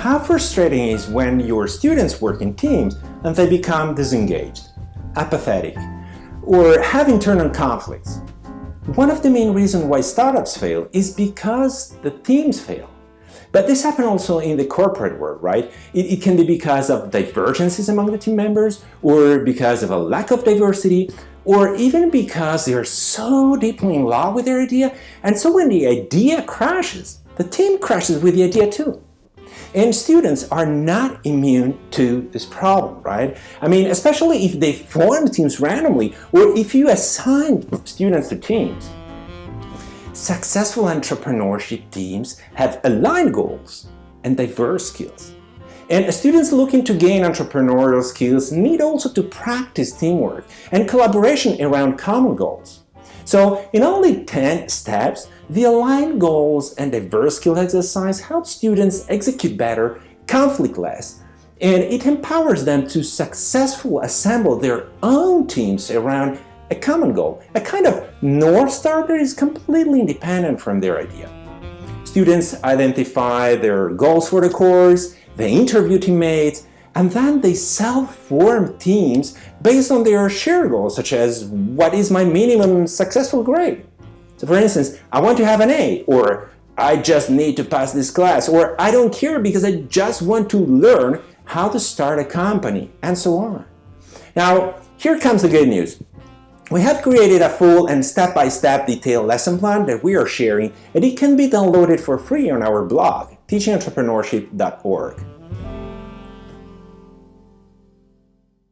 how frustrating it is when your students work in teams and they become disengaged, apathetic, or have internal conflicts. One of the main reasons why startups fail is because the teams fail. But this happens also in the corporate world, right? It can be because of divergences among the team members, or because of a lack of diversity, or even because they're so deeply in love with their idea, and so when the idea crashes, the team crashes with the idea too. And students are not immune to this problem, right? I mean, especially if they form teams randomly, or if you assign students to teams. Successful entrepreneurship teams have aligned goals and diverse skills. And students looking to gain entrepreneurial skills need also to practice teamwork and collaboration around common goals. So in only 10 steps, the aligned goals and diverse skill exercise helps students execute better, conflict less, and it empowers them to successfully assemble their own teams around a common goal, a kind of North Star that is completely independent from their idea. Students identify their goals for the course, they interview teammates, and then they self-form teams based on their shared goals, such as what is my minimum successful grade? So for instance, I want to have an A, or I just need to pass this class, or I don't care because I just want to learn how to start a company, and so on. Now, here comes the good news. We have created a full and step-by-step detailed lesson plan that we are sharing, and it can be downloaded for free on our blog, TeachingEntrepreneurship.org.